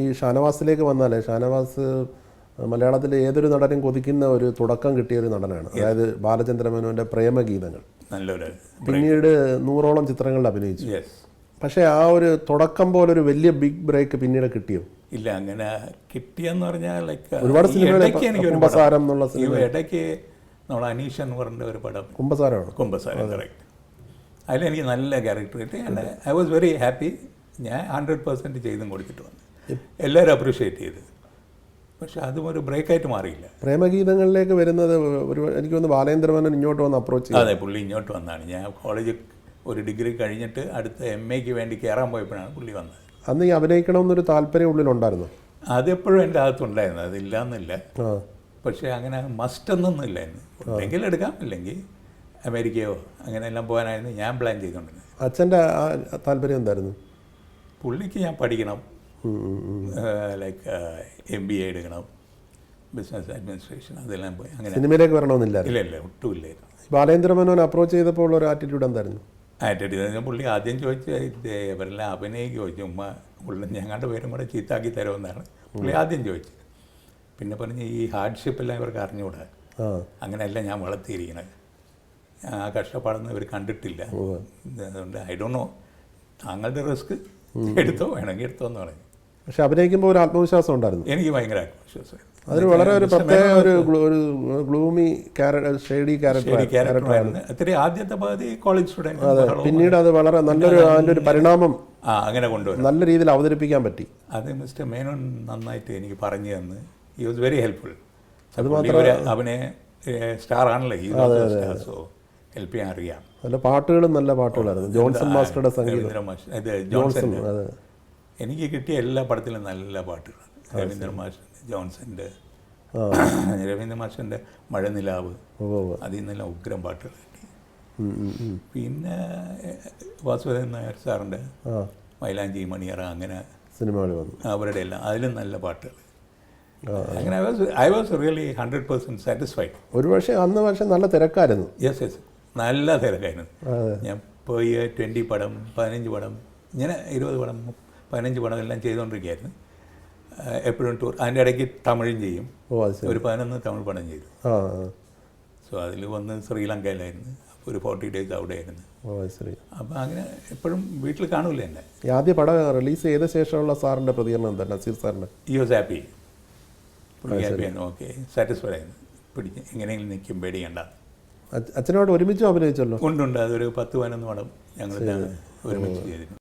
ഈ ഷാനവാസിലേക്ക് വന്നാലേ, ഷാനവാസ് മലയാളത്തിലെ ഏതൊരു നടനും കൊതിക്കുന്ന ഒരു തുടക്കം കിട്ടിയ ഒരു നടനാണ്. അതായത് ബാലചന്ദ്രമേനോൻ്റെ പ്രേമഗീതങ്ങൾ. നല്ലൊരു പിന്നീട് 100ഓളം ചിത്രങ്ങളിൽ അഭിനയിച്ചു. പക്ഷേ ആ ഒരു തുടക്കം പോലൊരു വലിയ ബിഗ് ബ്രേക്ക് പിന്നീട് കിട്ടിയോ? ഇല്ല, അങ്ങനെ കിട്ടിയെന്ന് പറഞ്ഞാൽ ലൈക്ക് ഒരുപാട് സിനിമകൾ, കുമ്പസാരം എന്നുള്ള സിനിമ, ഇടയ്ക്ക് നമ്മൾ അനീഷ് എന്ന് പറഞ്ഞ ഒരു പടം, കുമ്പസാരമാണ്, കുമ്പസാരം കറക്റ്റ്, അതിലെനിക്ക് നല്ല ക്യാരക്ടർ കിട്ടി. And I was very happy. ഞാൻ 100% ചെയ്തും കൊടുത്തിട്ട് വന്നു, എല്ലാവരും അപ്രീഷിയേറ്റ് ചെയ്ത്. പക്ഷെ അതും ഒരു ബ്രേക്കായിട്ട് മാറിയില്ല. പ്രേമഗീതങ്ങളിലേക്ക് വരുന്നത് എനിക്ക് തോന്നുന്നു ബാലേന്ദ്രമേനോൻ ഇങ്ങോട്ട് വന്ന് അപ്രോച്ച് ചെയ്തു. അതെ, പുള്ളി ഇങ്ങോട്ട് വന്നാണ്. ഞാൻ കോളേജ് ഒരു ഡിഗ്രി കഴിഞ്ഞിട്ട് അടുത്ത MA വേണ്ടി കയറാൻ പോയപ്പോഴാണ് പുള്ളി വന്നത്. അന്ന് ഈ അഭിനയിക്കണമെന്നൊരു താല്പര്യം ഉള്ളിലുണ്ടായിരുന്നു? അതെപ്പോഴും എൻ്റെ അകത്തുണ്ടായിരുന്നു, അതില്ലാന്നില്ല. പക്ഷേ അങ്ങനെ മസ്റ്റൊന്നും ഇല്ലായിരുന്നു. ഉണ്ടെങ്കിൽ എടുക്കാം, ഇല്ലെങ്കിൽ അമേരിക്കയോ അങ്ങനെയെല്ലാം പോകാനായിരുന്നു ഞാൻ പ്ലാൻ ചെയ്തുകൊണ്ടിരുന്നത്. അച്ഛൻ്റെ താല്പര്യം എന്തായിരുന്നു? പുള്ളിക്ക് ഞാൻ പഠിക്കണം, ലൈക്ക് MBA എടുക്കണം, ബിസിനസ് അഡ്മിനിസ്ട്രേഷൻ, അതെല്ലാം പോയി. അങ്ങനെ സിനിമയിലേക്ക് വരണമെന്നില്ല? ഇല്ല, ഒട്ടുമില്ലായിരുന്നു. ബാലേന്ദ്രമേനോൻ അപ്രോച്ച് ചെയ്തപ്പോൾ ഒരു ആറ്റിറ്റ്യൂഡ് എന്തായിരുന്നു? ആറ്റിറ്റ്യൂഡ് പുള്ളി ആദ്യം ചോദിച്ചു, ഇവരെല്ലാം അഭിനയിക്കുമോ, ചുമ്മാ ഉള്ള ഞങ്ങളുടെ പേരും കൂടെ ചീത്താക്കി തരുമെന്നാണ് പുള്ളി ആദ്യം ചോദിച്ചത്. പിന്നെ പറഞ്ഞ് ഈ ഹാർഡ്ഷിപ്പെല്ലാം ഇവർക്ക് അറിഞ്ഞുകൂടാ, അങ്ങനെയല്ല ഞാൻ വളർത്തിയിരിക്കണത്, ആ കഷ്ടപ്പാടൊന്നും ഇവർ കണ്ടിട്ടില്ല, അതുകൊണ്ട് ഐ ഡോണ്ട് നോ, താങ്കളുടെ റിസ്ക് എടുത്തോ, വേണമെങ്കിൽ എടുത്തോ എന്ന് പറഞ്ഞു. പക്ഷെ അഭിനയിക്കുമ്പോൾ ഒരു ആത്മവിശ്വാസം ഉണ്ടായിരുന്നു? എനിക്ക് ഭയങ്കര ആത്മവിശ്വാസമായിരുന്നു. അതിന് വളരെ ഒരു പ്രത്യേക ഒരു ഗ്ലൂമി ഷെയ്ഡി ക്യാരക്ടറായിരുന്നു. അത്രയും ആദ്യത്തെ പകുതി കോളേജ് സ്റ്റുഡൻറ്റ്. അതെ, പിന്നീട് അത് വളരെ നല്ലൊരു അതിൻ്റെ ഒരു പരിണാമം അങ്ങനെ കൊണ്ടുവരും, നല്ല രീതിയിൽ അവതരിപ്പിക്കാൻ പറ്റി. അത് മിസ്റ്റർ മേനോൻ നന്നായിട്ട് എനിക്ക് പറഞ്ഞു തന്ന്, ഹി വാസ് വെരി ഹെൽപ്ഫുൾ. അത് മാത്രമല്ല അഭിനയ സ്റ്റാർ ആണല്ലോ, സോ ഹെൽപ്പ് ചെയ്യാൻ അറിയാം. നല്ല പാട്ടുകളും നല്ല പാട്ടുകളായിരുന്നു. ജോൺസൺ മാസ്റ്ററുടെ സംഗീതം, ജോൺസൺ, എനിക്ക് കിട്ടിയ എല്ലാ പടത്തിലും നല്ല പാട്ടുകളാണ്. രവീന്ദ്ര മാഷിൻ്റെ, ജോൺസൻ്റെ, രവീന്ദ്ര മാഷിൻ്റെ മഴനിലാവ്, അതിൽ നിന്നെല്ലാം ഉഗ്രം പാട്ടുകൾ കിട്ടി. പിന്നെ വാസുദേവൻ നായർ സാറിൻ്റെ മൈലാഞ്ചി മണിയറ, അങ്ങനെ സിനിമകൾ വന്നു, അവരുടെ എല്ലാം അതിലും നല്ല പാട്ടുകൾ. അങ്ങനെ ഐ വാസ് റിയലി 100% സാറ്റിസ്ഫൈഡ്. ഒരു പക്ഷേ അന്ന് പക്ഷേ നല്ല തിരക്കായിരുന്നു. യെസ്, നല്ല തിരക്കായിരുന്നു. ഞാൻ പോയി 20 പടം 15 പടം, ഇങ്ങനെ 20 പടം 15 പടം എല്ലാം ചെയ്തുകൊണ്ടിരിക്കുകയായിരുന്നു. എപ്പോഴും ടൂർ, അതിൻ്റെ ഇടയ്ക്ക് തമിഴും ചെയ്യും. ഒരു 11 തമിഴ് പടം ചെയ്തു. സോ അതിൽ വന്ന് ശ്രീലങ്കയിലായിരുന്നു, അപ്പോൾ ഒരു 40 days അവിടെ ആയിരുന്നു. അപ്പോൾ അങ്ങനെ എപ്പോഴും വീട്ടിൽ കാണൂല എന്നെ. ആദ്യ പടം റിലീസ് ചെയ്ത ശേഷമുള്ള സാറിൻ്റെ പ്രതികരണം എന്താ, നസീർ സാറിൻ്റെ? ഹി വാസ് ഹാപ്പി, ഹാപ്പിയാണ്, ഓക്കെ, സാറ്റിസ്ഫൈഡ് ആയിരുന്നു. പിടിച്ച് എങ്ങനെയെങ്കിലും നിൽക്കും, പേടിക്കണ്ട. അച്ഛനോട് ഒരുമിച്ച് അഭിനയിച്ചല്ലോ? ഉണ്ട്, അതൊരു 10-11 പടം ഞങ്ങൾ ഒരുമിച്ച് ചെയ്തിരുന്നു.